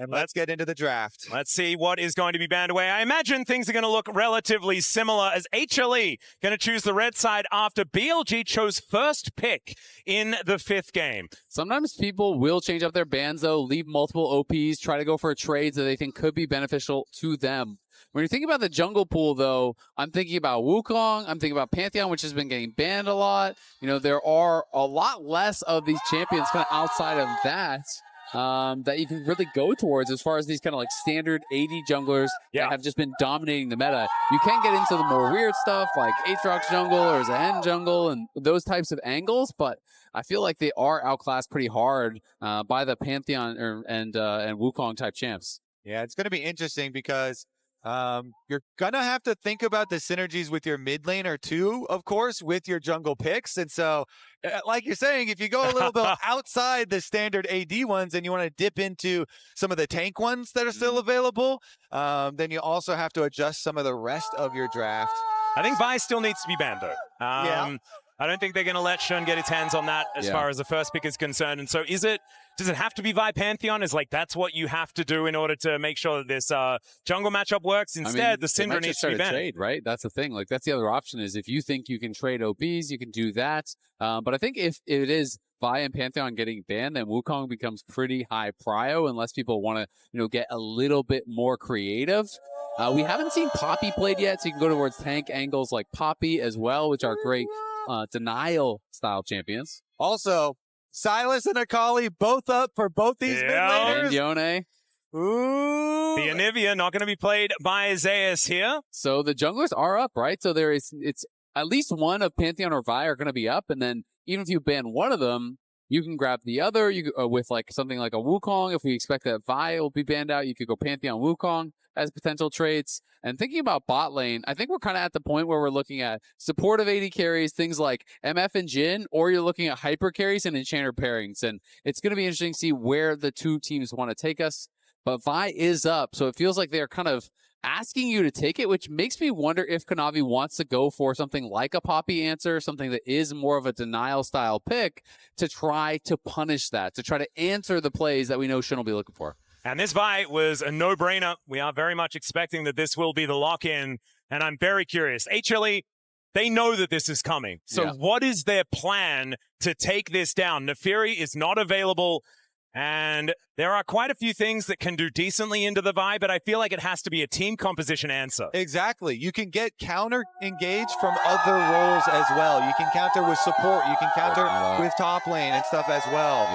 And let's get into the draft. Let's see what is going to be banned away. I imagine things are going to look relatively similar as HLE going to choose the red side after BLG chose first pick in the 5th game. Sometimes people will change up their bans, though, leave multiple OPs, try to go for trades that they think could be beneficial to them. When you're thinking about the jungle pool, though, I'm thinking about Wukong, I'm thinking about Pantheon, which has been getting banned a lot. You know, there are a lot less of these champions kind of outside of that. That you can really go towards as far as these kind of like standard AD junglers that have just been dominating the meta. You can get into the more weird stuff like Aatrox jungle or Zen jungle and those types of angles, but I feel like they are outclassed pretty hard by the Pantheon and Wukong type champs. Yeah, it's going to be interesting because you're going to have to think about the synergies with your mid laner too, of course, with your jungle picks. And so, like you're saying, if you go a little bit outside the standard AD ones and you want to dip into some of the tank ones that are still available, then you also have to adjust some of the rest of your draft. I think Vi still needs to be banned, though. I don't think they're going to let Shun get his hands on that as far as the first pick is concerned. And so does it have to be Vi Pantheon? Is like that's what you have to do in order to make sure that this jungle matchup works? Instead, the Syndra needs to be banned. Trade, right? That's the thing. Like that's the other option is if you think you can trade OBs, you can do that. But I think if it is Vi and Pantheon getting banned, then Wukong becomes pretty high prio unless people want to, get a little bit more creative. We haven't seen Poppy played yet, so you can go towards tank angles like Poppy as well, which are great denial style champions. Also, Sylas and Akali both up for both these mid laners. And Yone. Ooh. The Anivia not going to be played by Zeus here. So the junglers are up, right? So it's at least one of Pantheon or Vi are going to be up, and then even if you ban one of them, you can grab the other. You with like something like a Wukong. If we expect that Vi will be banned out, you could go Pantheon Wukong as potential traits. And thinking about bot lane, I think we're kind of at the point where we're looking at supportive AD carries, things like MF and Jhin, or you're looking at hyper carries and enchanter pairings. And it's going to be interesting to see where the two teams want to take us. But Vi is up, so it feels like they're kind of asking you to take it, which makes me wonder if Kanavi wants to go for something like a Poppy answer, something that is more of a denial style pick to try to punish that, to try to answer the plays that we know Shin will be looking for. And this Vi was a no-brainer. We are very much expecting that this will be the lock-in, and I'm very curious. HLE, they know that this is coming. So what is their plan to take this down? Neferi is not available. And there are quite a few things that can do decently into the Vi, but I feel like it has to be a team composition answer. Exactly. You can get counter engaged from other roles as well. You can counter with support. You can counter with top lane and stuff as well.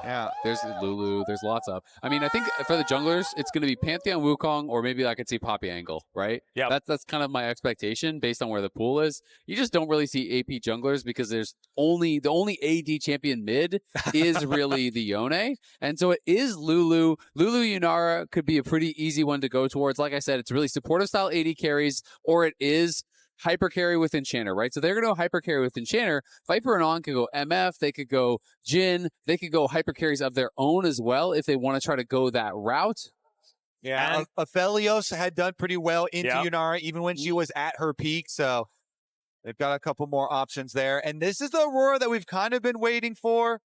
Yeah. There's Lulu. There's lots of. I mean, I think for the junglers, it's going to be Pantheon Wukong, or maybe I could see Poppy angle, right? Yeah. That's kind of my expectation based on where the pool is. You just don't really see AP junglers because the only AD champion mid is really the Yone. And so it is Lulu. Lulu Yunara could be a pretty easy one to go towards. Like I said, it's really supportive style AD carries, or it is hyper carry with Enchanter, right? So they're going to go hyper carry with Enchanter. Viper and On could go MF. They could go Jhin. They could go hyper carries of their own as well if they want to try to go that route. Yeah, Aphelios had done pretty well into Yunara, even when she was at her peak. So they've got a couple more options there. And this is the Aurora that we've kind of been waiting for.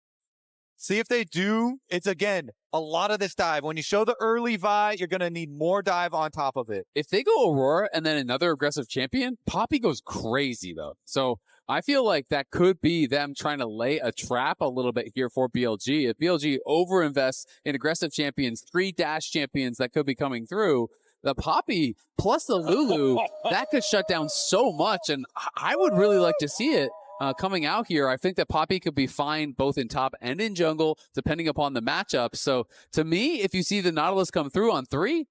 See if they do. It's, again, a lot of this dive. When you show the early Vi, you're going to need more dive on top of it. If they go Aurora and then another aggressive champion, Poppy goes crazy, though. So I feel like that could be them trying to lay a trap a little bit here for BLG. If BLG overinvests in aggressive champions, 3 dash champions that could be coming through, the Poppy plus the Lulu, that could shut down so much. And I would really like to see it. Coming out here, I think that Poppy could be fine both in top and in jungle, depending upon the matchup. So to me, if you see the Nautilus come through on 3,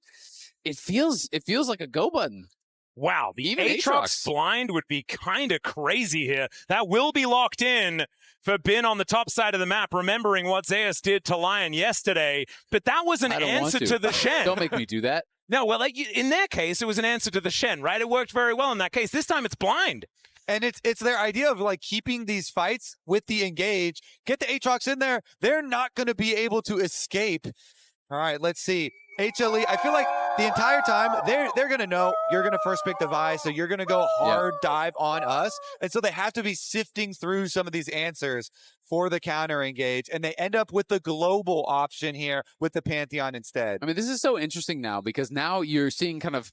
it feels like a go button. Wow, the Aatrox blind would be kind of crazy here. That will be locked in for Bin on the top side of the map, remembering what Zeus did to Lion yesterday. But that was an answer to the Shen. Don't make me do that. No, well, in their case, it was an answer to the Shen, right? It worked very well in that case. This time it's blind. And it's their idea of like keeping these fights with the engage. Get the Aatrox in there. They're not going to be able to escape. All right, let's see. HLE, I feel like the entire time, they're going to know you're going to first pick the Vi, so you're going to go hard dive on us. And so they have to be sifting through some of these answers for the counter engage, and they end up with the global option here with the Pantheon instead. I mean, this is so interesting now because now you're seeing kind of,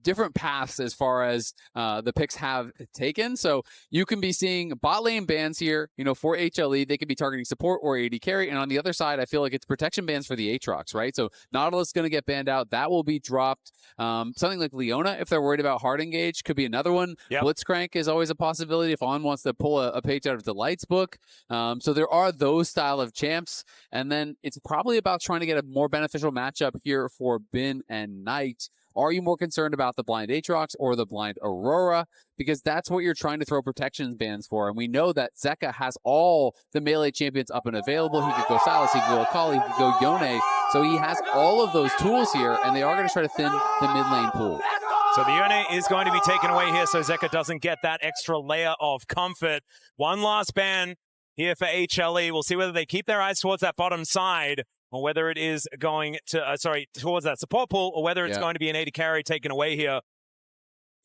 different paths as far as the picks have taken. So you can be seeing bot lane bans here, for HLE. They could be targeting support or AD carry. And on the other side, I feel like it's protection bans for the Aatrox, right? So Nautilus is going to get banned out. That will be dropped. Something like Leona, if they're worried about hard engage, could be another one. Yep. Blitzcrank is always a possibility if On wants to pull a page out of Delight's book. So there are those style of champs. And then it's probably about trying to get a more beneficial matchup here for Bin and Knight. Are you more concerned about the blind Aatrox or the blind Aurora? Because that's what you're trying to throw protection bans for. And we know that Zeka has all the melee champions up and available. He could go Sylas, he could go Akali, he could go Yone. So he has all of those tools here, and they are going to try to thin the mid lane pool. So the Yone is going to be taken away here, so Zeka doesn't get that extra layer of comfort. One last ban here for HLE. We'll see whether they keep their eyes towards that bottom side, or whether it is going to, towards that support pool, or whether it's going to be an AD carry taken away here.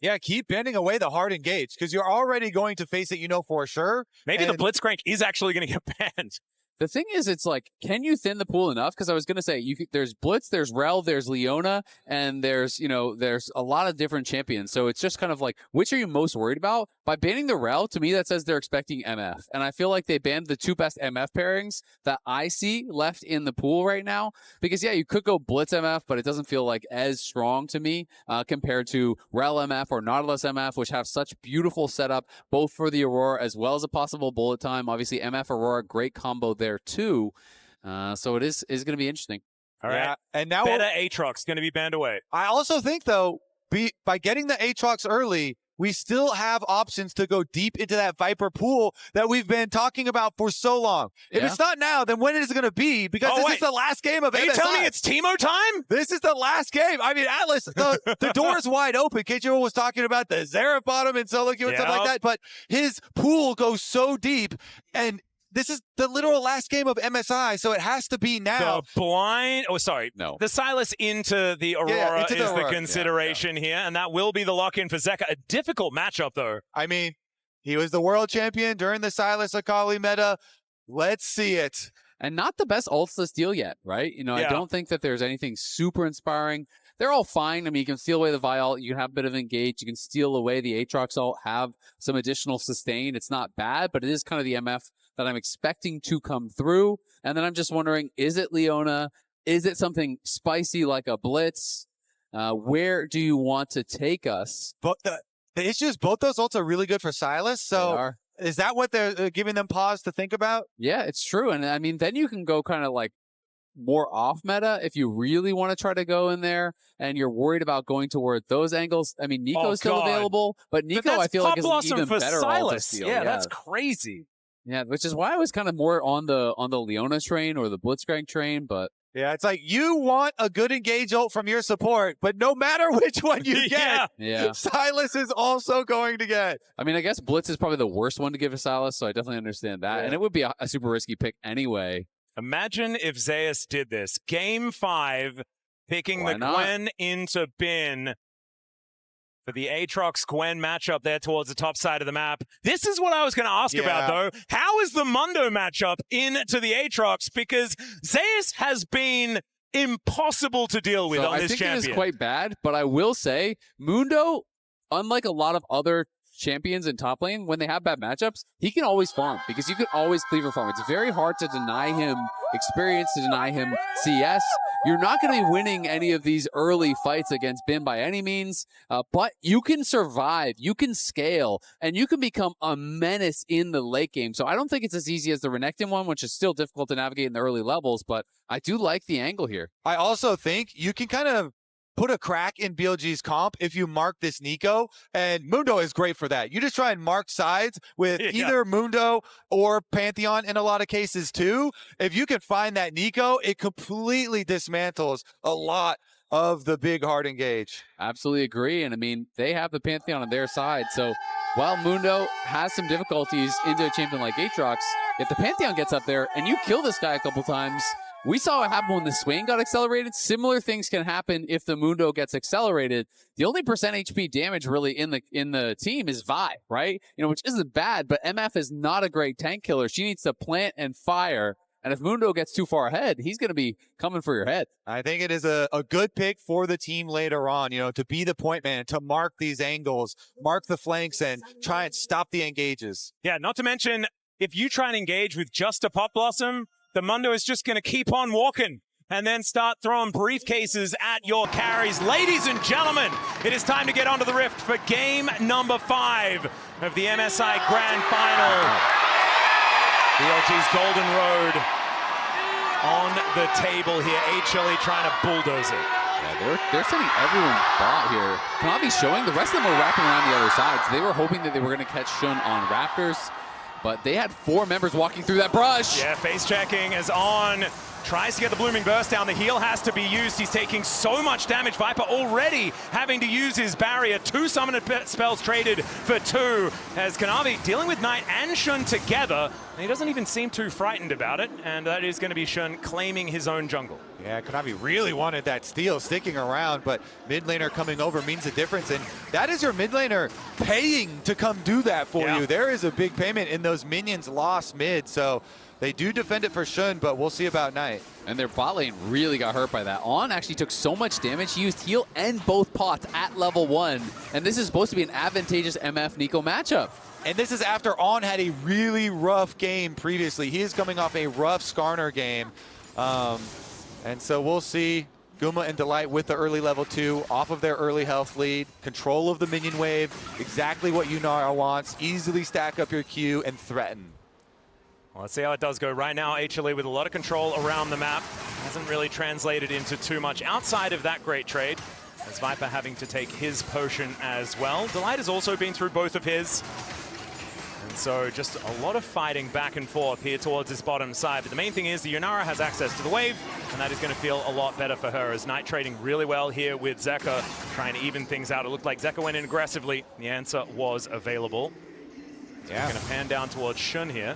Yeah, keep bending away the hard engage, because you're already going to face it, for sure. Maybe the Blitzcrank is actually going to get banned. The thing is, it's like, can you thin the pool enough? Because I was going to say, there's Blitz, there's Rel, there's Leona, and there's a lot of different champions. So it's just kind of like, which are you most worried about? By banning the Rel, to me, that says they're expecting MF. And I feel like they banned the two best MF pairings that I see left in the pool right now. Because, you could go Blitz MF, but it doesn't feel like as strong to me compared to Rel MF or Nautilus MF, which have such beautiful setup, both for the Aurora as well as a possible bullet time. Obviously, MF Aurora, great combo there too. So it is going to be interesting. All right. And now better Aatrox going to be banned away. I also think, though, by getting the Aatrox early, we still have options to go deep into that Viper pool that we've been talking about for so long. If it's not now, then when is it going to be? Because this is the last game of MSI. Are you telling me it's Teemo time? This is the last game. I mean, Atlas, the door is wide open. Keiichiro was talking about the Xerath bottom and solo queue and stuff like that, but his pool goes so deep, and this is the literal last game of MSI, so it has to be now. The Sylas into the Aurora is the consideration here, and that will be the lock-in for Zeka. A difficult matchup, though. I mean, he was the world champion during the Sylas Akali meta. Let's see it. And not the best ults to steal yet, right? I don't think that there's anything super inspiring. They're all fine. I mean, you can steal away the Vi ult. You can have a bit of engage. You can steal away the Aatrox ult, have some additional sustain. It's not bad, but it is kind of the MF that I'm expecting to come through. And then I'm just wondering, is it Leona? Is it something spicy like a Blitz? Where do you want to take us? But the issue is both those ults are really good for Sylas. So is that what they're giving them pause to think about? Yeah, it's true. And I mean, then you can go kind of like more off meta if you really want to try to go in there and you're worried about going toward those angles. I mean, Neeko is still available, but Neeko I feel like is an even better ult to steal. Yeah, that's crazy. Yeah, which is why I was kind of more on the Leona train or the Blitzcrank train, but yeah, it's like you want a good engage ult from your support, but no matter which one you get, Sylas is also going to get. I mean, I guess Blitz is probably the worst one to give to Sylas, so I definitely understand that. And it would be a super risky pick anyway. Imagine if Zeus did this. Game 5, picking the Gwen into Bin for the Aatrox Gwen matchup there towards the top side of the map. This is what I was going to ask about, though. How is the Mundo matchup into the Aatrox? Because Zeus has been impossible to deal with on this champion. I think it is quite bad, but I will say, Mundo, unlike a lot of other champions in top lane, when they have bad matchups, he can always farm because you can always cleaver farm. It's very hard to deny him experience, to deny him CS. You're not going to be winning any of these early fights against Bin by any means, but you can survive, you can scale, and you can become a menace in the late game. So I don't think it's as easy as the Renekton one, which is still difficult to navigate in the early levels, but I do like the angle here. I also think you can kind of put a crack in BLG's comp if you mark this Neeko, and Mundo is great for that. You just try and mark sides with either Mundo or Pantheon in a lot of cases too. If you can find that Neeko, it completely dismantles a lot of the big hard engage. Absolutely agree, and I mean, they have the Pantheon on their side, so while Mundo has some difficulties into a champion like Aatrox, if the Pantheon gets up there and you kill this guy a couple times We saw what happened when the Swain got accelerated. Similar things can happen if the Mundo gets accelerated. The only percent HP damage really in the team is Vi, right? You know, which isn't bad, but MF is not a great tank killer. She needs to plant and fire. And if Mundo gets too far ahead, he's going to be coming for your head. I think it is a good pick for the team later on, you know, to be the point man, to mark these angles, mark the flanks, and try and stop the engages. Yeah, not to mention, if you try and engage with just a Pop Blossom, the Mundo is just going to keep on walking and then start throwing briefcases at your carries. Ladies and gentlemen, it is time to get onto the Rift for game number 5 of the MSI Grand Final. BLG's Golden Road on the table here. HLE trying to bulldoze it. Yeah, they're sending everyone bot here. Kanavi showing, the rest of them are wrapping around the other side. So they were hoping that they were going to catch Shun on Raptors, but they had 4 members walking through that brush. Yeah, face checking is on. Tries to get the Blooming Burst down. The heal has to be used. He's taking so much damage. Viper already having to use his barrier. 2 summoner spells traded for 2. As Kanavi dealing with Knight and Shun together. And he doesn't even seem too frightened about it. And that is going to be Shun claiming his own jungle. Yeah, Kanavi really wanted that steal sticking around, but mid laner coming over means a difference. And that is your mid laner paying to come do that for you. There is a big payment in those minions lost mid. So they do defend it for Shun, but we'll see about Knight. And their bot lane really got hurt by that. On actually took so much damage. He used heal and both pots at level 1. And this is supposed to be an advantageous MF Neeko matchup. And this is after On had a really rough game previously. He is coming off a rough Skarner game. And so we'll see Guma and Delight with the early level 2, off of their early health lead, control of the minion wave, exactly what Yunara wants, easily stack up your Q and threaten. Well, let's see how it does go. Right now, HLE with a lot of control around the map. Hasn't really translated into too much outside of that great trade, as Viper having to take his potion as well. Delight has also been through both of his. And so just a lot of fighting back and forth here towards this bottom side. But the main thing is the Yunara has access to the wave, and that is going to feel a lot better for her, as Knight trading really well here with Zeka, trying to even things out. It looked like Zeka went in aggressively. The answer was available. So we're going to pan down towards Shun here.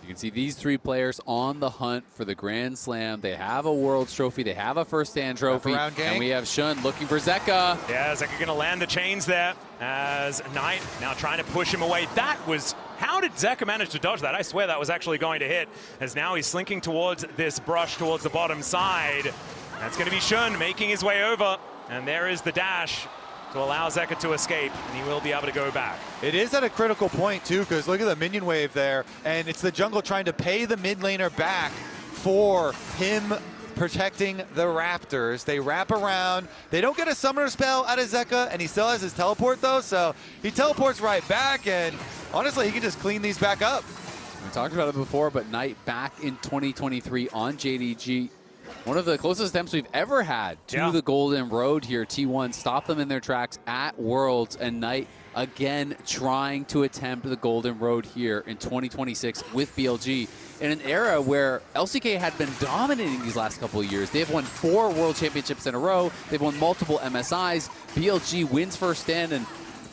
You can see these 3 players on the hunt for the Grand Slam. They have a Worlds trophy. They have a first stand trophy. And we have Shun looking for Zeka. Yeah, Zeka going to land the chains there as Knight now trying to push him away. That was... How did Zeka manage to dodge that? I swear that was actually going to hit, as now he's slinking towards this brush towards the bottom side. That's going to be Shun making his way over. And there is the dash to allow Zeka to escape, and he will be able to go back. It is at a critical point too, because look at the minion wave there, and it's the jungle trying to pay the mid laner back for him protecting the Raptors. They wrap around. They don't get a summoner spell out of Zeka, and he still has his teleport though, so he teleports right back, and honestly, he can just clean these back up. We talked about it before, but Knight back in 2023 on JDG. One of the closest attempts we've ever had to the Golden Road here. T1 stopped them in their tracks at Worlds, and Knight again trying to attempt the Golden Road here in 2026 with BLG in an era where LCK had been dominating these last couple of years. They've won 4 World Championships in a row. They've won multiple MSIs. BLG wins first stand, and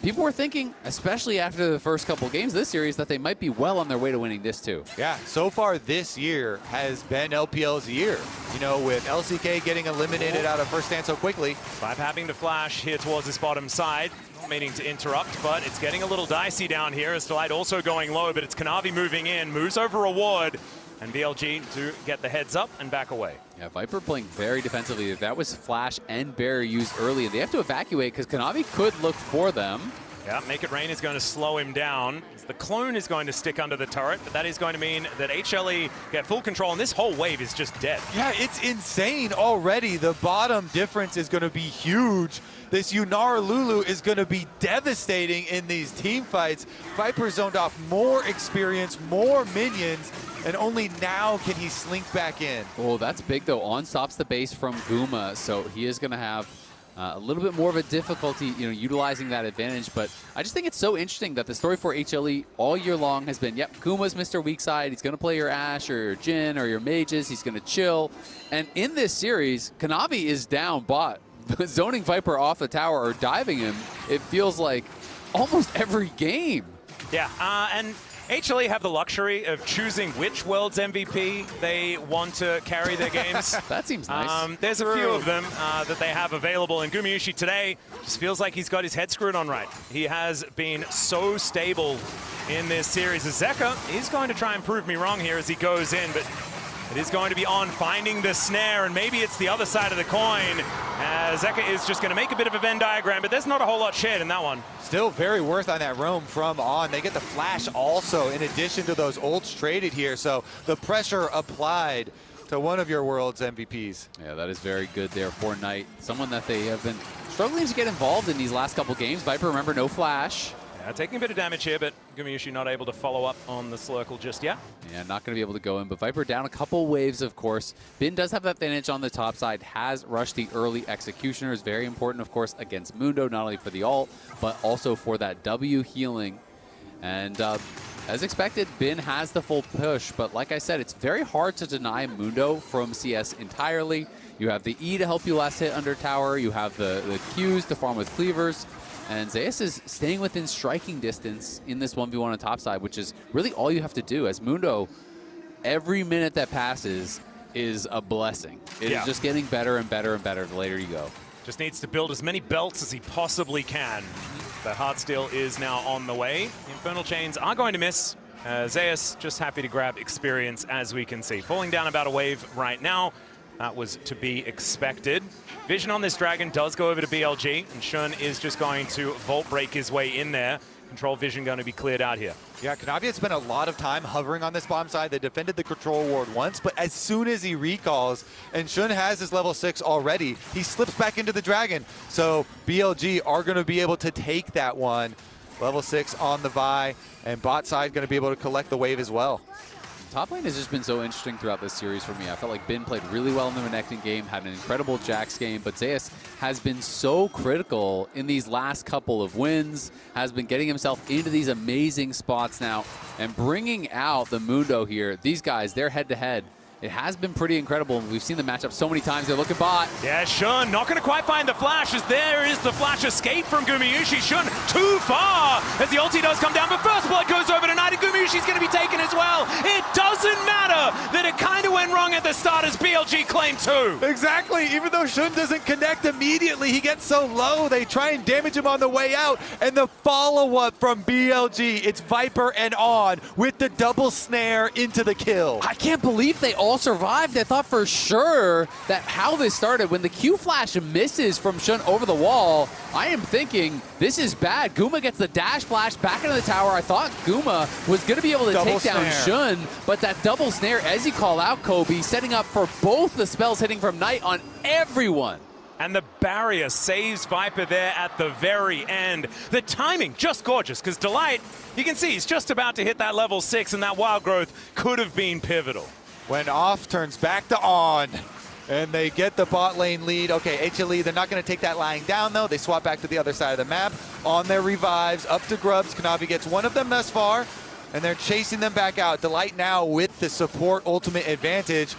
people were thinking, especially after the first couple of games of this series, that they might be well on their way to winning this too. Yeah, so far this year has been LPL's year. You know, with LCK getting eliminated out of first stand so quickly. Vibe having to flash here towards this bottom side. Not meaning to interrupt, but it's getting a little dicey down here. As Delight also going low, but it's Kanavi moving in, moves over a ward, and BLG to get the heads up and back away. Yeah, Viper playing very defensively. That was flash and barrier used early, and they have to evacuate because Kanavi could look for them. Yeah, Make It Rain is going to slow him down. The clone is going to stick under the turret, but that is going to mean that HLE get full control, and this whole wave is just dead. Yeah, it's insane already. The bottom difference is going to be huge. This Yunara Lulu is going to be devastating in these team fights. Viper zoned off more experience, more minions, and only now can he slink back in. Oh, that's big though. On stops the base from Guma, so he is going to have a little bit more of a difficulty, utilizing that advantage. But I just think it's so interesting that the story for HLE all year long has been, yep, Guma's Mr. Weak Side. He's going to play your Ashe or your Jhin or your mages. He's going to chill. And in this series, Kanavi is down bot. Zoning Viper off the tower or diving him, it feels like almost every game. Yeah, and HLE have the luxury of choosing which world's MVP they want to carry their games. That seems nice. There's a few of them that they have available, and Gumayusi today just feels like he's got his head screwed on right. He has been so stable in this series. Zeka is going to try and prove me wrong here as he goes in, but it is going to be on finding the snare, and maybe it's the other side of the coin. Zeka is just going to make a bit of a Venn diagram, but there's not a whole lot shared in that one. Still very worth on that roam from On. They get the flash also in addition to those ults traded here, so the pressure applied to one of your world's MVPs. Yeah, that is very good there for Knight. Someone that they have been struggling to get involved in these last couple games. Viper, remember, no flash. Taking a bit of damage here, but Gumayusi not able to follow up on the Slurkle just yet. Yeah, not going to be able to go in, but Viper down a couple waves, of course. Bin does have that advantage on the top side, has rushed the early Executioners. Very important, of course, against Mundo, not only for the ult, but also for that W healing. And as expected, Bin has the full push, but like I said, it's very hard to deny Mundo from CS entirely. You have the E to help you last hit under tower, you have the Qs to farm with cleavers, and Zeus is staying within striking distance in this 1v1 on top side, which is really all you have to do. As Mundo, every minute that passes is a blessing. It is just getting better and better and better the later you go. Just needs to build as many belts as he possibly can. The Heartsteel is now on the way. The Infernal Chains are going to miss. Zeus just happy to grab experience, as we can see. Falling down about a wave right now. That was to be expected. Vision on this Dragon does go over to BLG, and Shun is just going to Volt Break his way in there. Control Vision going to be cleared out here. Yeah, Kanavi had spent a lot of time hovering on this bomb side. They defended the control ward once, but as soon as he recalls, and Shun has his level 6 already, he slips back into the Dragon. So BLG are going to be able to take that one. Level 6 on the Vi, and bot side going to be able to collect the wave as well. Top lane has just been so interesting throughout this series for me. I felt like Bin played really well in the Renekton game, had an incredible Jax game, but Zeus has been so critical in these last couple of wins, has been getting himself into these amazing spots now, and bringing out the Mundo here. These guys, they're head-to-head. It has been pretty incredible, and we've seen the matchup so many times. They look at bot. Yeah, Shun not going to quite find the flash, as there is the flash escape from Gumayusi. Shun too far as the ulti does come down, but first blood goes over to Knight, and Gumayusi's going to be taken as well. It doesn't matter that it kind of went wrong at the start as BLG claimed 2. Exactly. Even though Shun doesn't connect immediately, he gets so low, they try and damage him on the way out, and the follow-up from BLG, it's Viper and On with the double snare into the kill. I can't believe they all survived. I thought for sure that how this started, when the Q flash misses from Shun over the wall, I am thinking this is bad. Guma gets the dash flash back into the tower. I thought Guma was going to be able to take down Shun, but that double snare, as you call out, Kobe, setting up for both the spells hitting from Knight on everyone. And the barrier saves Viper there at the very end. The timing, just gorgeous, because Delight, you can see he's just about to hit that level 6, and that wild growth could have been pivotal. When off turns back to On, and they get the bot lane lead. Okay, HLE, they're not going to take that lying down, though. They swap back to the other side of the map. On their revives, up to Grubs. Kanavi gets one of them thus far, and they're chasing them back out. Delight now with the support ultimate advantage.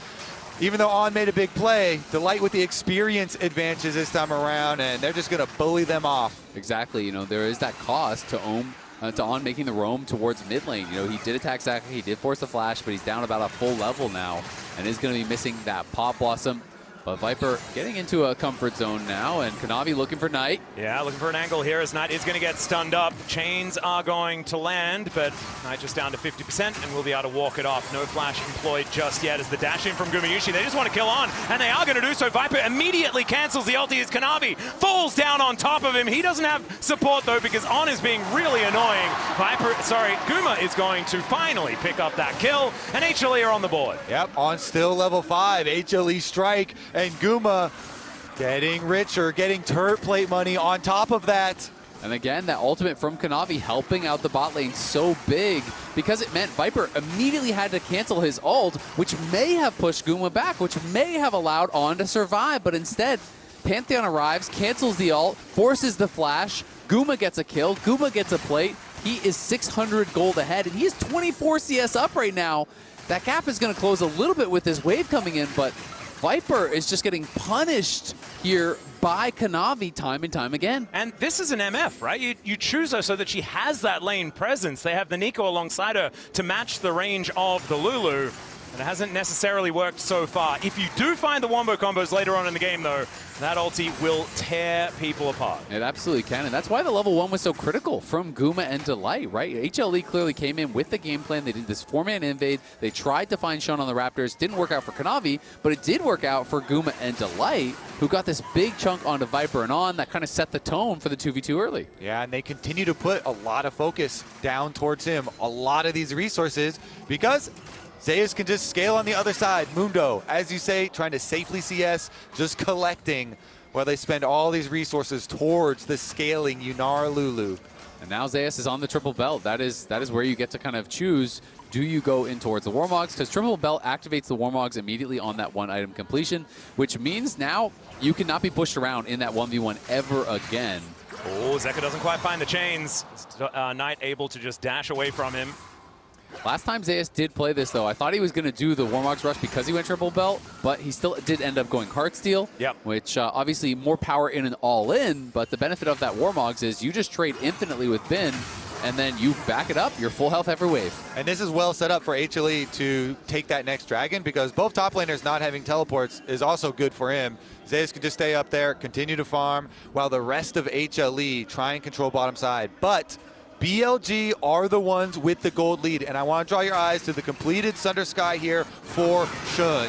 Even though On made a big play, Delight with the experience advantages this time around, and they're just going to bully them off. Exactly. You know, there is that cost to On making the roam towards mid lane. You know, he did attack Zeka, he did force the flash, but he's down about a full level now and is going to be missing that Pop Blossom. But Viper getting into a comfort zone now, and Kanavi looking for Knight. Yeah, looking for an angle here as Knight is going to get stunned up. Chains are going to land, but Knight just down to 50% and will be able to walk it off. No flash employed just yet as the dash in from Gumayusi. They just want to kill On, and they are going to do so. Viper immediately cancels the ulti as Kanavi falls down on top of him. He doesn't have support, though, because On is being really annoying. Guma is going to finally pick up that kill, and HLE are on the board. Yep, On still level 5. HLE strike. And Guma getting richer, getting turret plate money on top of that. And again, that ultimate from Kanavi helping out the bot lane so big because it meant Viper immediately had to cancel his ult, which may have pushed Guma back, which may have allowed On to survive. But instead, Pantheon arrives, cancels the ult, forces the flash. Guma gets a kill. Guma gets a plate. He is 600 gold ahead, and he is 24 CS up right now. That gap is going to close a little bit with this wave coming in, but Viper is just getting punished here by Kanavi time and time again. And this is an MF, right? You choose her so that she has that lane presence. They have the Neeko alongside her to match the range of the Lulu. And it hasn't necessarily worked so far. If you do find the wombo combos later on in the game, though, that ulti will tear people apart. It absolutely can, and that's why the level 1 was so critical from Guma and Delight, right? HLE clearly came in with the game plan. They did this 4-man invade. They tried to find Sean on the Raptors. Didn't work out for Kanavi, but it did work out for Guma and Delight, who got this big chunk onto Viper and On that kind of set the tone for the 2v2 early. Yeah, and they continue to put a lot of focus down towards him. A lot of these resources, because Zeus can just scale on the other side. Mundo, as you say, trying to safely CS, just collecting while they spend all these resources towards the scaling Yunara Lulu. And now Zeus is on the triple belt. That is where you get to kind of choose, do you go in towards the Warmogs? Because triple belt activates the Warmogs immediately on that one item completion, which means now you cannot be pushed around in that 1v1 ever again. Oh, Zeka doesn't quite find the chains. Knight able to just dash away from him. Last time Zeus did play this, though, I thought he was going to do the Warmogs rush because he went triple belt, but he still did end up going Heartsteel, which obviously more power in and all-in, but the benefit of that Warmogs is you just trade infinitely with Bin, and then you back it up, you're full health every wave. And this is well set up for HLE to take that next dragon, because both top laners not having teleports is also good for him. Zeus can just stay up there, continue to farm, while the rest of HLE try and control bottom side. But BLG are the ones with the gold lead, and I want to draw your eyes to the completed Sunder Sky here for Shun.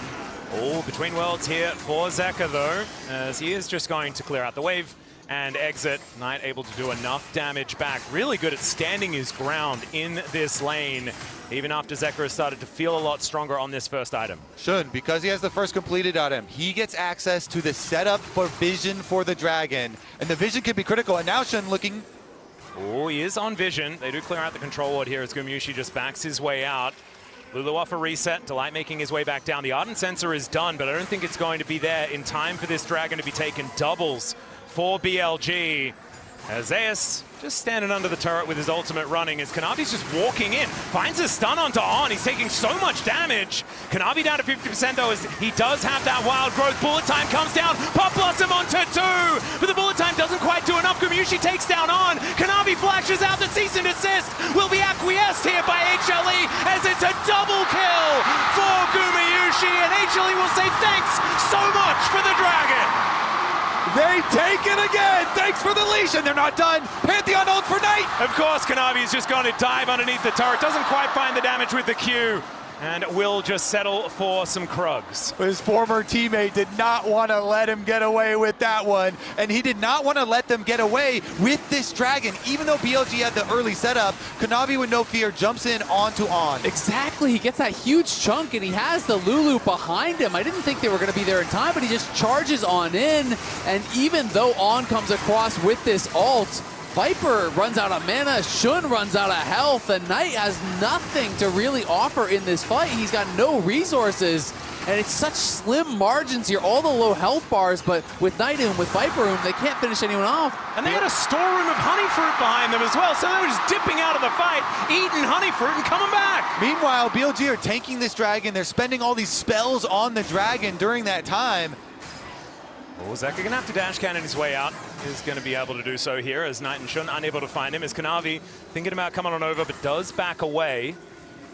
Oh, between worlds here for Zeka, though, as he is just going to clear out the wave and exit. Knight able to do enough damage back. Really good at standing his ground in this lane, even after Zeka has started to feel a lot stronger on this first item. Shun, because he has the first completed item, he gets access to the setup for vision for the dragon, and the vision can be critical, and now Shun looking. Oh, he is on vision. They do clear out the control ward here as Gumayusi just backs his way out. Lulu off a reset, Delight making his way back down. The Ardent Sensor is done, but I don't think it's going to be there in time for this dragon to be taken. Doubles for BLG. As Zeus just standing under the turret with his ultimate running as Kanavi's just walking in. Finds a stun onto On. He's taking so much damage. Kanavi down to 50% though, as he does have that wild growth. Bullet time comes down. Pop Blossom onto 2. But the bullet time doesn't quite do enough. Gumayusi takes down On. Kanavi flashes out the cease and desist. Will be acquiesced here by HLE as it's a double kill for Gumayusi. And HLE will say thanks so much for the dragon. They take it again! Thanks for the leash, and they're not done. Pantheon ult for Knight! Of course, Kanavi's just going to dive underneath the turret. Doesn't quite find the damage with the Q. And will just settle for some Krugs. His former teammate did not want to let him get away with that one. And he did not want to let them get away with this dragon. Even though BLG had the early setup, Kanavi with no fear jumps in onto On. Exactly, he gets that huge chunk and he has the Lulu behind him. I didn't think they were going to be there in time, but he just charges On in. And even though On comes across with this ult, Viper runs out of mana, Shun runs out of health, and Knight has nothing to really offer in this fight. He's got no resources, and it's such slim margins here, all the low health bars, but with Knight and with Viper, they can't finish anyone off. And they had a storeroom of honey fruit behind them as well, so they were just dipping out of the fight, eating honey fruit and coming back. Meanwhile, BLG are tanking this dragon. They're spending all these spells on the dragon during that time. Oh, Zeka gonna have to dash cannon his way out. Is going to be able to do so here as Knight and Shun unable to find him. As Kanavi thinking about coming on over, but does back away.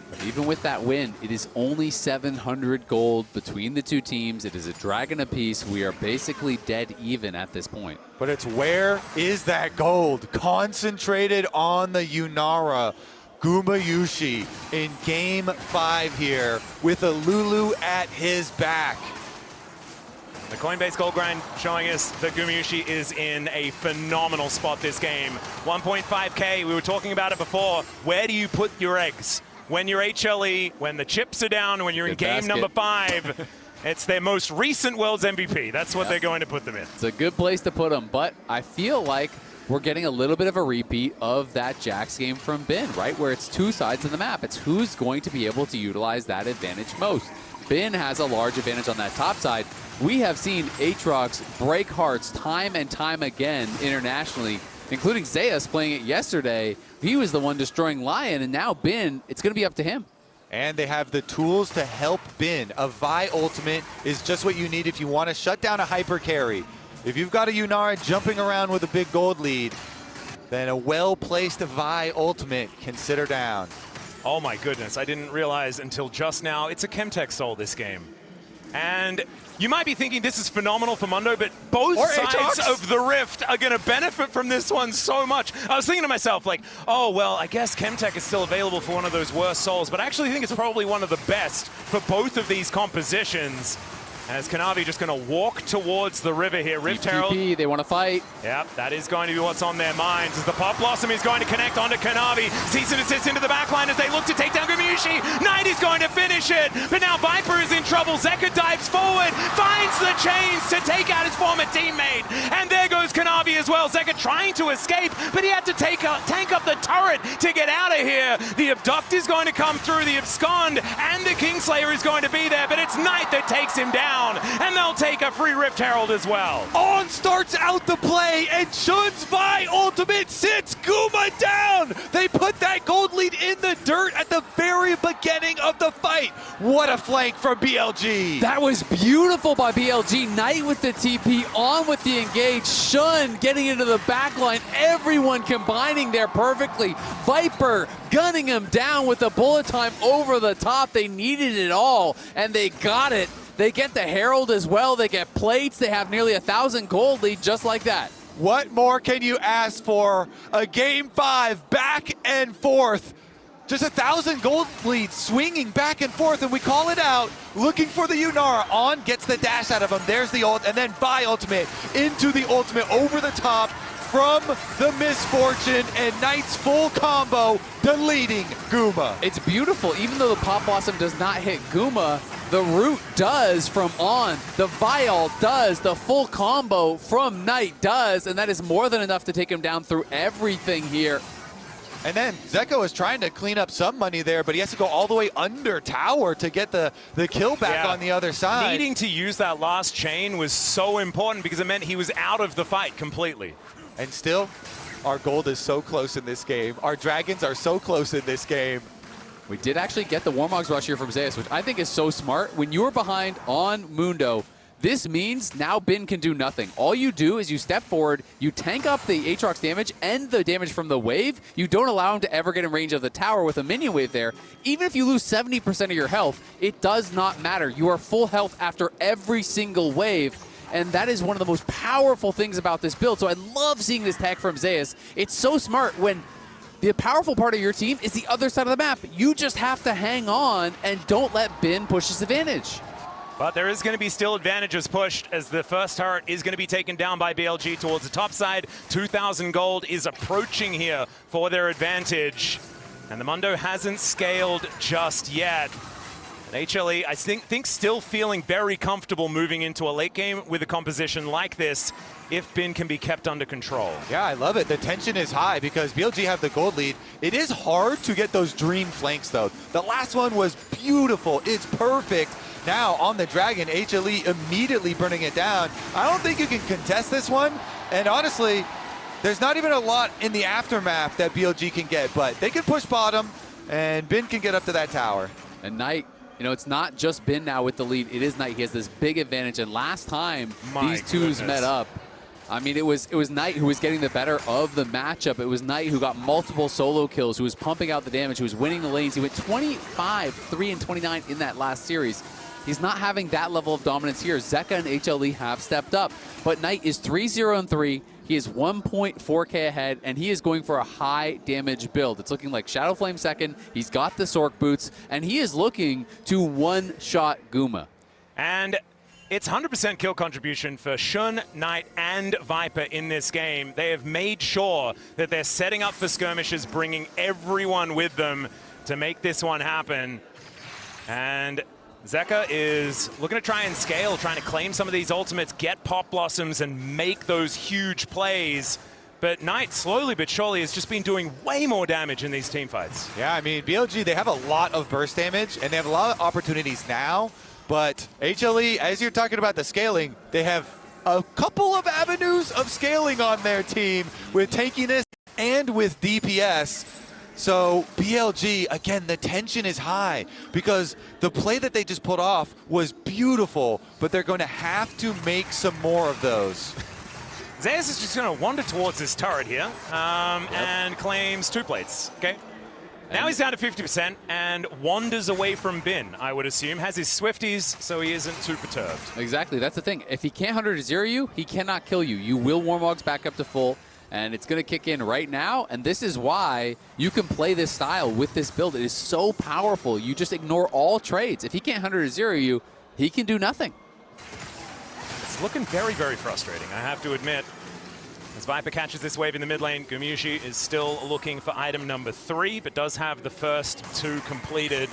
But even with that win, it is only 700 gold between the two teams. It is a dragon apiece. We are basically dead even at this point. But it's where is that gold? Concentrated on the Yunara. Gumayusi in game 5 here with a Lulu at his back. The Coinbase Gold Grind showing us that Gumayusi is in a phenomenal spot this game. 1.5k, we were talking about it before. Where do you put your eggs? When you're HLE, when the chips are down, when you're in game number 5, it's their most recent World's MVP. That's what they're going to put them in. It's a good place to put them, but I feel like we're getting a little bit of a repeat of that Jax game from Bin, right? Where it's two sides of the map. It's who's going to be able to utilize that advantage most. Bin has a large advantage on that top side. We have seen Aatrox break hearts time and time again internationally, including Zeus playing it yesterday. He was the one destroying Lion, and now Bin, it's going to be up to him. And they have the tools to help Bin. A Vi ultimate is just what you need if you want to shut down a hyper carry. If you've got a Yunara jumping around with a big gold lead, then a well-placed Vi ultimate can sit her down. Oh my goodness, I didn't realize until just now, it's a Chemtech soul this game. And you might be thinking this is phenomenal for Mundo, but both sides Aatrox of the Rift are going to benefit from this one so much. I was thinking to myself, like, oh, well, I guess Chemtech is still available for one of those worst souls, but I actually think it's probably one of the best for both of these compositions. As Kanavi just going to walk towards the river here. Rift Herald. They want to fight. Yep, that is going to be what's on their minds as the Pop Blossom is going to connect onto Kanavi. Cease and desist into the backline as they look to take down Gumayusi. Knight is going to finish it, but now Viper is in trouble. Zeka dives forward, finds the chains to take out his former teammate. And there goes Kanavi as well. Zeka trying to escape, but he had to tank up the turret to get out of here. The Abduct is going to come through, the Abscond and the Kingslayer is going to be there, but it's Knight that takes him down. And they'll take a free Rift Herald as well. On starts out the play, and Shun's Vi ultimate sits Guma down. They put that gold lead in the dirt at the very beginning of the fight. What a flank from BLG. That was beautiful by BLG. Knight with the TP, on with the engage. Shun getting into the backline. Everyone combining there perfectly. Viper gunning him down with the bullet time over the top. They needed it all, and they got it. They get the Herald as well. They get plates. They have nearly 1,000 gold lead just like that. What more can you ask for? A game 5 back and forth. Just 1,000 gold lead swinging back and forth, and we call it out. Looking for the Yunara. On gets the dash out of him. There's the ult, and then Vi ultimate into the ultimate over the top from the Misfortune, and Knight's full combo deleting Guma. It's beautiful. Even though the Pop Blossom does not hit Guma, the root does from On. The Vial does. The full combo from Knight does, and that is more than enough to take him down through everything here. And then Zeka is trying to clean up some money there, but he has to go all the way under tower to get the kill back on the other side. Needing to use that last chain was so important because it meant he was out of the fight completely. And still, our gold is so close in this game. Our dragons are so close in this game. We did actually get the Warmogs rush here from Zeus, which I think is so smart. When you are behind on Mundo, this means now Bin can do nothing. All you do is you step forward, you tank up the Aatrox damage and the damage from the wave. You don't allow him to ever get in range of the tower with a minion wave there. Even if you lose 70% of your health, it does not matter. You are full health after every single wave. And that is one of the most powerful things about this build. So I love seeing this tag from Zeus. It's so smart when the powerful part of your team is the other side of the map. You just have to hang on and don't let Bin push his advantage. But there is going to be still advantages pushed as the first turret is going to be taken down by BLG towards the top side. 2,000 gold is approaching here for their advantage. And the Mundo hasn't scaled just yet. And HLE, I think still feeling very comfortable moving into a late game with a composition like this if Bin can be kept under control. Yeah, I love it. The tension is high because BLG have the gold lead. It is hard to get those dream flanks, though. The last one was beautiful. It's perfect. Now, on the Dragon, HLE immediately burning it down. I don't think you can contest this one. And honestly, there's not even a lot in the aftermath that BLG can get, but they can push bottom, and Bin can get up to that tower. And Knight, you know, it's not just Bin now with the lead. It is Knight. He has this big advantage. And last time these twos met up, I mean, it was Knight who was getting the better of the matchup. It was Knight who got multiple solo kills, who was pumping out the damage, who was winning the lanes. He went 25, 3, and 29 in that last series. He's not having that level of dominance here. Zeka and HLE have stepped up. But Knight is 3-0-3. He is 1.4k ahead, and he is going for a high damage build. It's looking like Shadow Flame second. He's got the Sork boots, and he is looking to one-shot Guma. And it's 100% kill contribution for Shun, Knight, and Viper in this game. They have made sure that they're setting up for skirmishes, bringing everyone with them to make this one happen. And Zeka is looking to try and scale, trying to claim some of these ultimates, get Pop Blossoms, and make those huge plays. But Knight, slowly but surely, has just been doing way more damage in these team fights. Yeah, I mean, BLG, they have a lot of burst damage, and they have a lot of opportunities now. But HLE, as you're talking about the scaling, they have a couple of avenues of scaling on their team with tankiness and with DPS. So BLG, again, the tension is high because the play that they just pulled off was beautiful, but they're going to have to make some more of those. Zeus is just going to wander towards this turret here and claims 2 plates. Okay. Now he's down to 50% and wanders away from Bin, I would assume. Has his Swifties, so he isn't too perturbed. Exactly. That's the thing. If he can't 100-0 you, he cannot kill you. You will Warmogs back up to full, and it's going to kick in right now. And this is why you can play this style with this build. It is so powerful. You just ignore all trades. If he can't 100-0 you, he can do nothing. It's looking very, very frustrating, I have to admit. As Viper catches this wave in the mid lane, Gumayusi is still looking for item number 3, but does have the first 2 completed.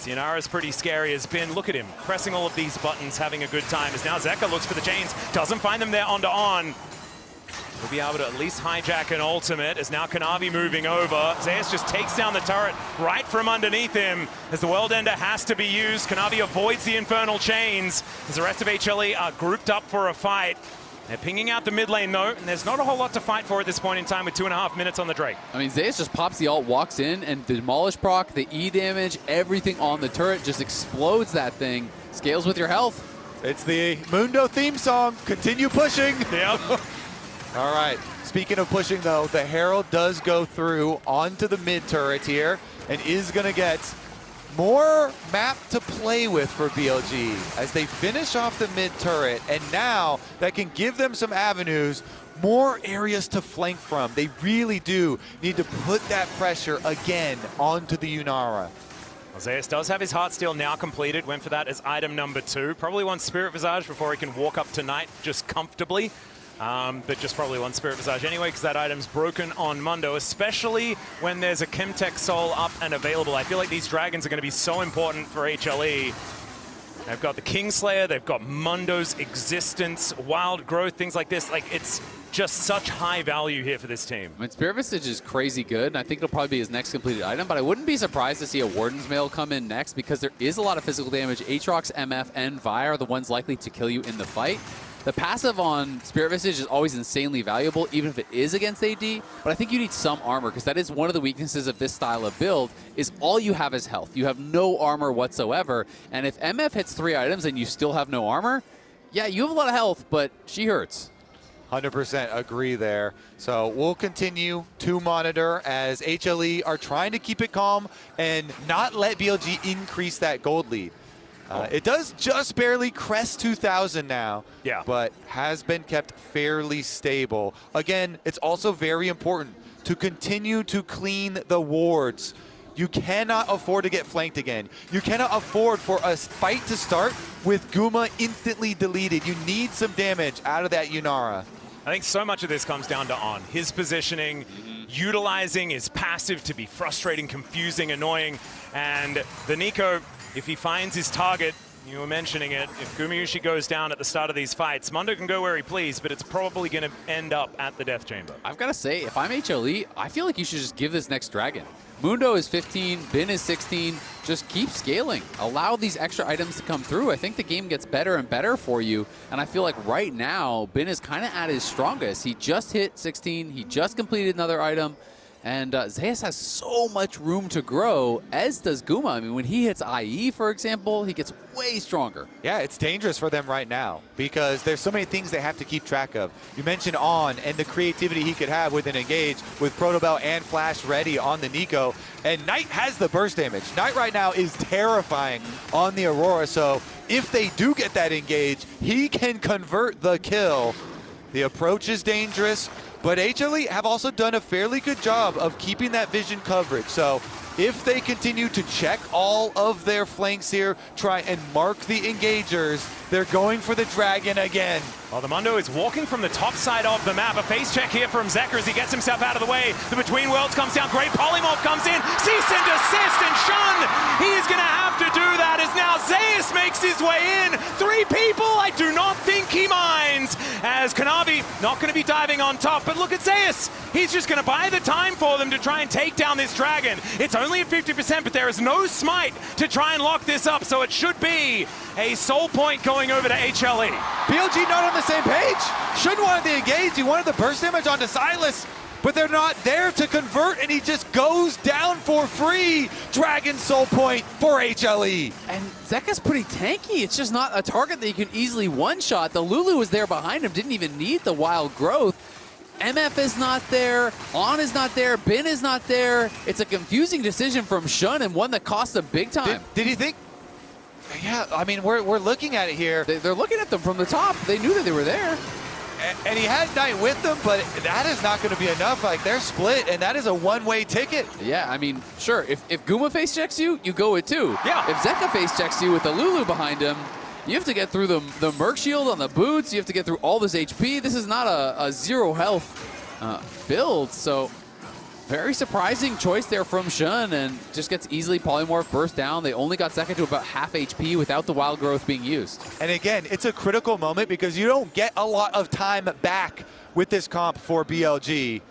Yunara's pretty scary as Bin. Look at him, pressing all of these buttons, having a good time. As now Zeka looks for the chains, doesn't find them there on. We'll be able to at least hijack an ultimate as now Kanavi moving over. Zeus just takes down the turret right from underneath him as the World Ender has to be used. Kanavi avoids the Infernal Chains as the rest of HLE are grouped up for a fight. They're pinging out the mid lane though, and there's not a whole lot to fight for at this point in time with 2.5 minutes on the Drake. I mean, Zeus just pops the ult, walks in, and the Demolish proc, the E damage, everything on the turret just explodes that thing. Scales with your health. It's the Mundo theme song. Continue pushing. Yep. All right. Speaking of pushing though, the Herald does go through onto the mid turret here and is going to get more map to play with for BLG as they finish off the mid turret, and now that can give them some avenues, more areas to flank from. They really do need to put that pressure again onto the Yunara. Zeus does have his Heartsteel now completed, went for that as item number 2. Probably wants Spirit Visage before he can walk up tonight just comfortably. But just probably one Spirit Visage anyway, because that item's broken on Mundo, especially when there's a Chemtech Soul up and available. I feel like these dragons are going to be so important for HLE. They've got the Kingslayer, they've got Mundo's existence, wild growth, things like this. Like, it's just such high value here for this team. I mean, Spirit Visage is crazy good, and I think it'll probably be his next completed item, but I wouldn't be surprised to see a Warden's Mail come in next because there is a lot of physical damage. Aatrox, MF, and Vi are the ones likely to kill you in the fight. The passive on Spirit Visage is always insanely valuable, even if it is against AD, but I think you need some armor, because that is one of the weaknesses of this style of build, is all you have is health. You have no armor whatsoever, and if MF hits 3 items and you still have no armor, yeah, you have a lot of health, but she hurts. 100% agree there. So we'll continue to monitor as HLE are trying to keep it calm and not let BLG increase that gold lead. It does just barely crest 2,000 now, but has been kept fairly stable. Again, it's also very important to continue to clean the wards. You cannot afford to get flanked again. You cannot afford for a fight to start with Guma instantly deleted. You need some damage out of that Yunara. I think so much of this comes down to On. His positioning, utilizing his passive to be frustrating, confusing, annoying, and the Neeko, if he finds his target, you were mentioning it, if Gumayusi goes down at the start of these fights, Mundo can go where he please, but it's probably going to end up at the Death Chamber. I've got to say, if I'm HLE, I feel like you should just give this next dragon. Mundo is 15, Bin is 16, just keep scaling. Allow these extra items to come through. I think the game gets better and better for you, and I feel like right now, Bin is kind of at his strongest. He just hit 16, he just completed another item, and Zeus has so much room to grow, as does Guma. I mean, when he hits IE, for example, he gets way stronger. Yeah, it's dangerous for them right now because there's so many things they have to keep track of. You mentioned On and the creativity he could have with an engage with Protobell and Flash ready on the Neeko. And Knight has the burst damage. Knight right now is terrifying on the Aurora, so if they do get that engage, he can convert the kill. The approach is dangerous, but HLE have also done a fairly good job of keeping that vision coverage. So if they continue to check all of their flanks here, try and mark the engagers, they're going for the dragon again. Well, the Mundo is walking from the top side of the map. A face check here from Zeka as he gets himself out of the way. The Between Worlds comes down. Great polymorph comes in. Cease and desist and shun. He is going to have to do that as now Zeus makes his way in. 3 people. I do not think he minds. As Kanavi not going to be diving on top. But look at Zeus. He's just going to buy the time for them to try and take down this dragon. It's only at 50%, but there is no smite to try and lock this up. So it should be a soul point going over to HLE. BLG not on the same page. Shouldn't want the engage. He wanted the burst damage onto Sylas. but they're not there to convert, and he just goes down for free. Dragon Soul Point for HLE. And Zeka's pretty tanky. It's just not a target that you can easily one-shot. The Lulu was there behind him, didn't even need the wild growth. MF is not there, On is not there, Bin is not there. It's a confusing decision from Shun and one that cost them big time. Did he think? Yeah, I mean, we're looking at it here. They're looking at them from the top. They knew that they were there. And he had Knight with them, but that is not going to be enough. Like, they're split, and that is a one-way ticket. Yeah, I mean, sure, if Guma face checks you, you go it too. Yeah. If Zeka face checks you with the Lulu behind him, you have to get through the Merc Shield on the boots. You have to get through all this HP. This is not a zero health build, so very surprising choice there from Shun, and just gets easily polymorph burst down. They only got Zeka to about half HP without the wild growth being used. And again, it's a critical moment because you don't get a lot of time back with this comp for BLG.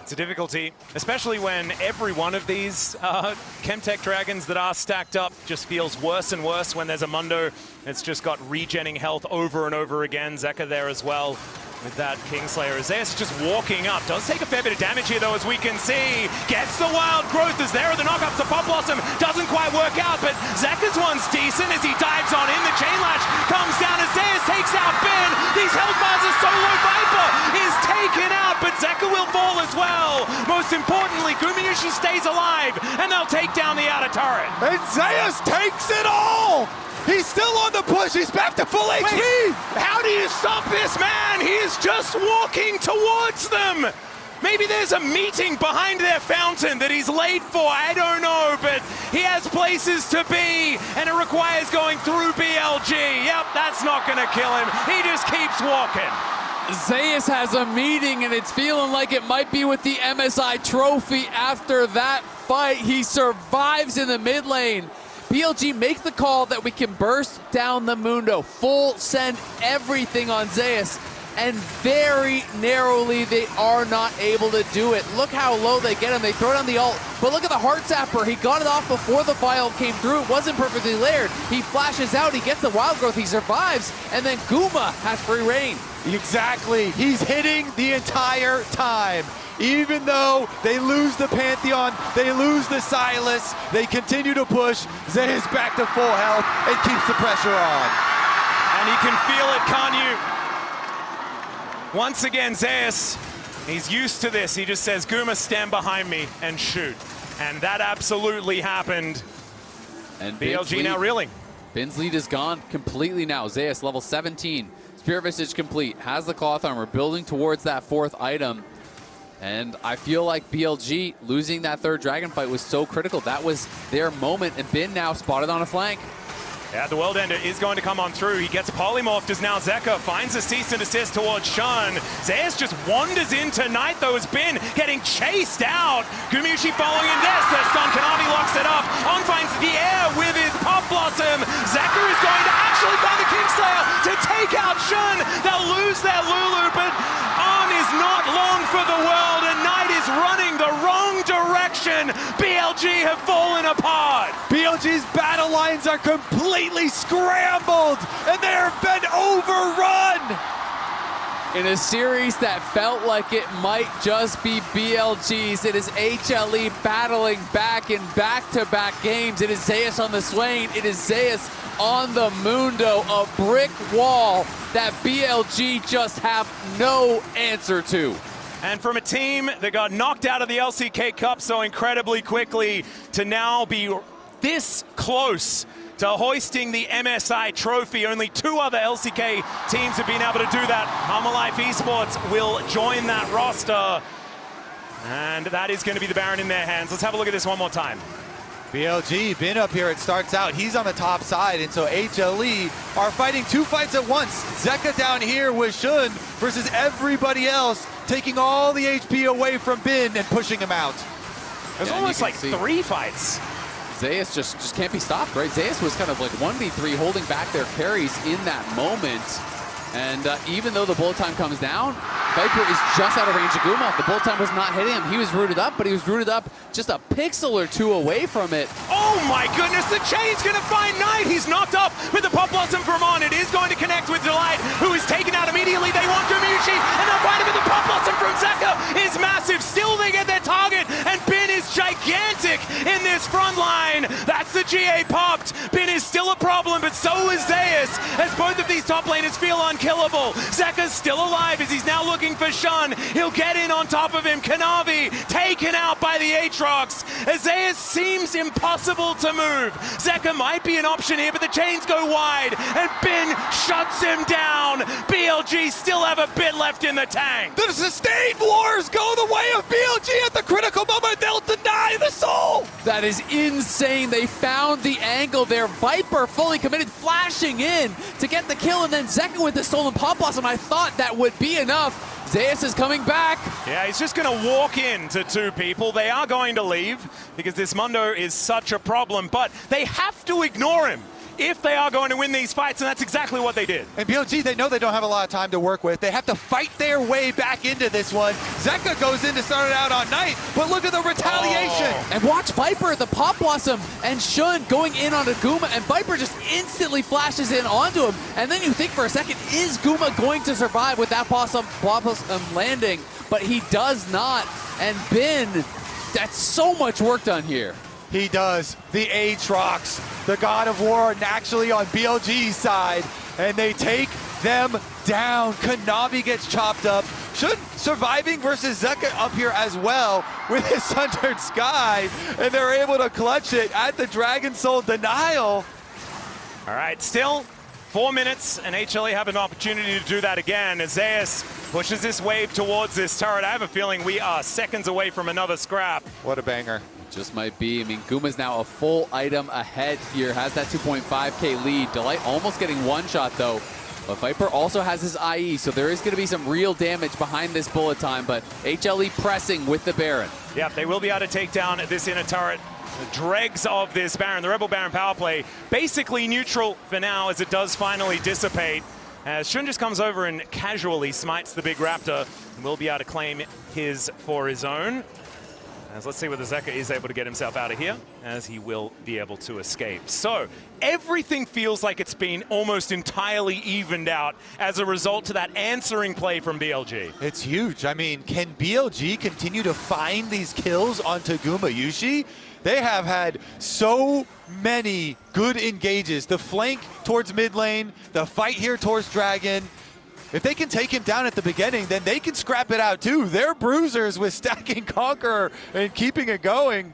It's a difficulty, especially when every one of these Chemtech Dragons that are stacked up just feels worse and worse when there's a Mundo that's just got regenning health over and over again. Zeka there as well with that Kingslayer. Zeus just walking up. Does take a fair bit of damage here, though, as we can see. Gets the wild growth as there are the knockups to Pop Blossom. Doesn't quite work out, but Zeka's one's decent as he dives on in. The chain lash comes down as Zeus takes out Ben. These health bars are solo Viper is taken out, but Zeka will fall as well. Most importantly, Gumayusi stays alive, and they'll take down the outer turret. And Zeus takes it all! He's still on the push. He's back to full HP. How do you stop this man? He is just walking towards them. Maybe there's a meeting behind their fountain that he's late for. I don't know, but he has places to be, and it requires going through BLG. Yep, that's not going to kill him. He just keeps walking. Zeus has a meeting, and it's feeling like it might be with the MSI trophy after that fight. He survives in the mid lane. BLG makes the call that we can burst down the Mundo, full send everything on Zeus, and very narrowly they are not able to do it. Look how low they get him. They throw down the ult, but look at the Heart Zapper. He got it off before the vial came through. It wasn't perfectly layered. He flashes out, he gets the wild growth, he survives, and then Guma has free reign. Exactly. He's hitting the entire time. Even though they lose the Pantheon, they lose the Sylas, they continue to push. Zeus back to full health and keeps the pressure on. And you can feel it, can't you? Once again, Zeus, he's used to this. He just says, Guma, stand behind me and shoot. And that absolutely happened. And BLG now reeling. Bin's lead is gone completely now. Zeus, level 17. Spirit Visage complete. Has the cloth armor, building towards that fourth item. And I feel like BLG losing that third dragon fight was so critical. That was their moment, and Bin now spotted on a flank. Yeah, the World Ender is going to come on through. He gets polymorphed as now Zeka finds a cease and desist towards Shun. Zeus just wanders into Knight, though, as Bin getting chased out. Gumayusi following in this. The stun Kanavi locks it up. On finds the air with his Pop Blossom. Zeka is going to actually find the Kingslayer to take out Shun. They'll lose their Lulu, but On is not long for the world, and Knight is running the wrong direction. BLG have fallen apart. BLG's battle lines are completely scrambled, and they have been overrun. In a series that felt like it might just be BLG's, it is HLE battling back in back-to-back games. It is Zeus on the Swain. It is Zeus on the Mundo, a brick wall that BLG just have no answer to. And from a team that got knocked out of the LCK Cup so incredibly quickly to now be this close to hoisting the MSI trophy. Only 2 other LCK teams have been able to do that. Hanwha eSports will join that roster. And that is going to be the Baron in their hands. Let's have a look at this one more time. BLG, Bin up here, it starts out. He's on the top side, and so HLE are fighting 2 fights at once. Zeka down here with Shun versus everybody else, taking all the HP away from Bin and pushing him out. There's almost like 3 fights. Zeus just can't be stopped, right? Zeus was kind of like 1v3 holding back their carries in that moment. And even though the bullet time comes down, Viper is just out of range of Guma. The bullet time was not hitting him. He was rooted up, but he was rooted up just a pixel or 2 away from it. Oh my goodness, the chain's gonna find Knight. He's knocked up with the Pop Blossom from On. It is going to connect with Delight, who is taken out immediately. They want Gumayusi, and they'll find him with the Pop Blossom from Zeka. the GA popped. Bin is still a problem, but so is Zeus, as both of these top laners feel unkillable. Zeka's still alive as he's now looking for Shun. He'll get in on top of him. Kanavi taken out by the Aatrox. Zeus seems impossible to move. Zeka might be an option here, but the chains go wide, and Bin shuts him down. BLG still have a bit left in the tank. The sustained wars go the way of BLG at the critical moment. They'll deny the soul. That is insane. They found the angle there. Viper fully committed, flashing in to get the kill, and then Zeka with the stolen Pop Blossom. I thought that would be enough. Zeus is coming back. Yeah, he's just going to walk into two people. They are going to leave because this Mundo is such a problem, but they have to ignore him if they are going to win these fights, and that's exactly what they did. And BLG, they know they don't have a lot of time to work with. They have to fight their way back into this one. Zeka goes in to start it out on Knight, but look at the retaliation. Oh. And watch Viper, the Pop Blossom, and Shun going in on Guma, and Viper just instantly flashes in onto him. And then you think for a second, is Guma going to survive with that Blossom landing? But he does not. And Bin, that's so much work done here. He does. The Aatrox, the God of War, naturally on BLG's side, and they take them down. Kanavi gets chopped up. Shun surviving versus Zeka up here as well with his Sundered Sky, and they're able to clutch it at the Dragon Soul denial. All right, still 4 minutes, and HLE have an opportunity to do that again as Zeus pushes this wave towards this turret. I have a feeling we are seconds away from another scrap. What a banger. Just might be. I mean, Guma's now a full item ahead here, has that 2.5k lead. Delight almost getting one shot though, but Viper also has his IE, so there is going to be some real damage behind this bullet time, but HLE pressing with the Baron. Yeah, they will be able to take down this inner turret. The dregs of this Baron, the Rebel Baron power play, basically neutral for now as it does finally dissipate. As Shun just comes over and casually smites the big Raptor, and will be able to claim his for his own. As let's see whether Zeka is able to get himself out of here, as he will be able to escape. So everything feels like it's been almost entirely evened out as a result to that answering play from BLG. It's huge. I mean, can BLG continue to find these kills onto Gumayusi? They have had so many good engages. The flank towards mid lane, the fight here towards Dragon. If they can take him down at the beginning, then they can scrap it out too. They're bruisers with stacking Conqueror and keeping it going.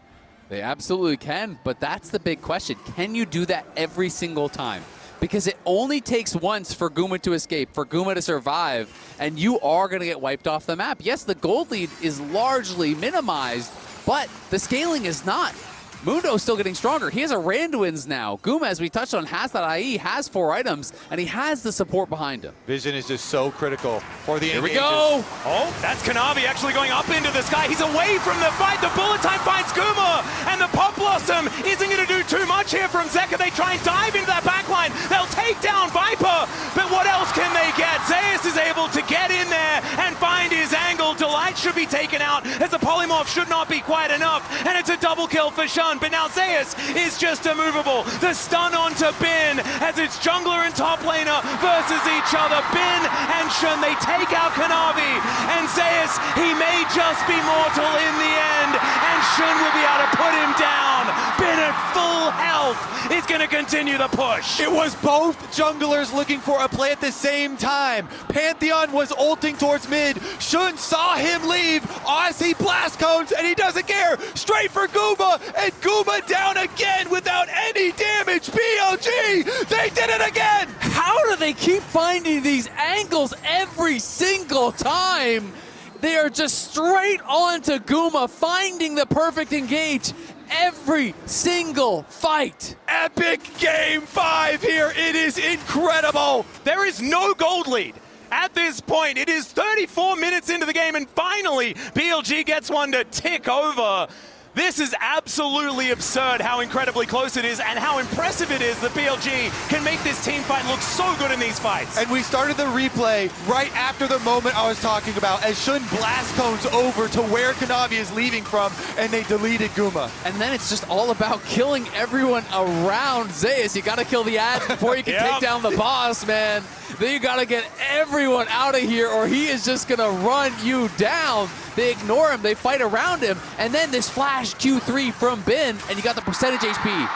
They absolutely can, but that's the big question. Can you do that every single time? Because it only takes once for Guma to escape, for Guma to survive, and you are going to get wiped off the map. Yes, the gold lead is largely minimized, but the scaling is not. Mundo's still getting stronger. He has a Randuin's now. Guma, as we touched on, has that IE, has 4 items, and he has the support behind him. Vision is just so critical for the Here engages. we go. Oh, that's Kanavi actually going up into the sky. He's away from the fight. The bullet time finds Guma, and the Pop Blossom isn't going to do too much here from Zeka. They try and dive into that backline. They'll take down Viper, but what else can they get? Zeus is able to get in there and find his angle. Delight should be taken out, as the polymorph should not be quite enough, and it's a double kill for Shun. But now Zeus is just immovable. The stun onto Bin, as it's jungler and top laner versus each other. Bin and Shun, they take out Kanavi, and Zeus, he may just be mortal in the end, and Shun will be able to put him down. Bin at full health is going to continue the push. It was both junglers looking for a play at the same time. Pantheon was ulting towards mid. Shun saw him leave as he blast cones, and he doesn't care. Straight for Guma, and Guma down again without any damage. BLG, they did it again. How do they keep finding these angles every single time? They are just straight on to Guma, finding the perfect engage every single fight. Epic game 5 here. It is incredible. There is no gold lead. At this point, it is 34 minutes into the game, and finally, BLG gets one to tick over. This is absolutely absurd how incredibly close it is and how impressive it is that BLG can make this team fight look so good in these fights. And we started the replay right after the moment I was talking about, as Shun blast cones over to where Kanavi is leaving from, and they deleted Guma. And then it's just all about killing everyone around Zeus. You gotta kill the ads before you can take down the boss, man. Then you gotta get everyone out of here, or he is just gonna run you down. They ignore him, they fight around him, and then this flash Q3 from Bin, and you got the percentage HP.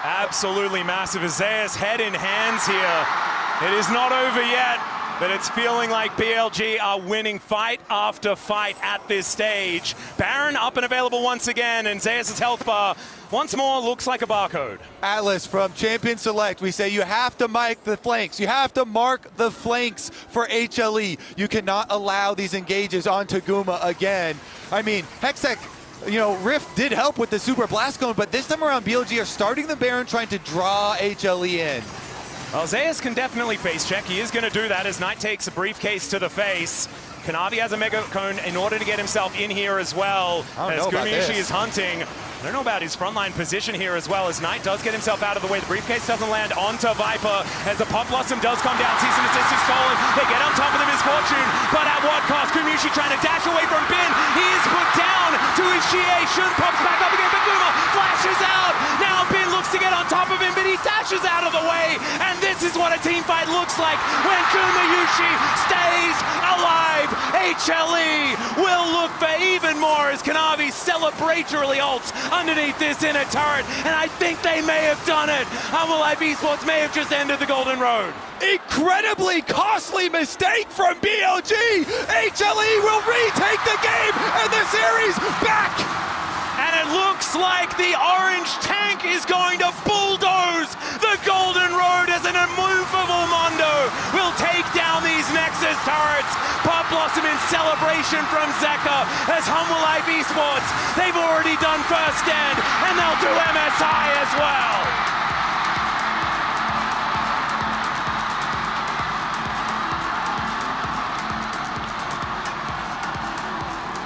Absolutely massive. Zeus head in hands here. It is not over yet, but it's feeling like BLG are winning fight after fight at this stage. Baron up and available once again, and Zeus' health bar once more looks like a barcode. Atlus from Champion Select, we say you have to mark the flanks. You have to mark the flanks for HLE. You cannot allow these engages onto Guma again. I mean, Hextech, you know, Rift did help with the Super Blast Cone, but this time around BLG are starting the Baron, trying to draw HLE in. Well, Zeus can definitely face check. He is going to do that as Knight takes a briefcase to the face. Kanavi has a Mega Cone in order to get himself in here as well. As Gumayusi is hunting. I don't know about his frontline position here as well, as Knight does get himself out of the way. The briefcase doesn't land onto Viper as the Pop Blossom does come down. Cease and desist is stolen. They get on top of the misfortune, but at what cost? Gumayusi trying to dash away from Bin. He is put down to his Shie. Shun pops back up again, but Guma flashes out. Now Bin looks to get on top of him, but he dashes out of the way. And this is what a team fight looks like when Gumayusi stays alive. HLE will look for even more as Kanavi celebratorily ults underneath this inner turret, and I think they may have done it. Hanwha eSports may have just ended the Golden Road. Incredibly costly mistake from BLG. HLE will retake the game and the series back. And it looks like the orange tank is going to bulldoze the Golden Road as an immovable Mundo will take down these Nexus turrets. Pop Blossom in celebration from Zeka as Hanwha eSports. They've already done first stand and they'll do MSI as well.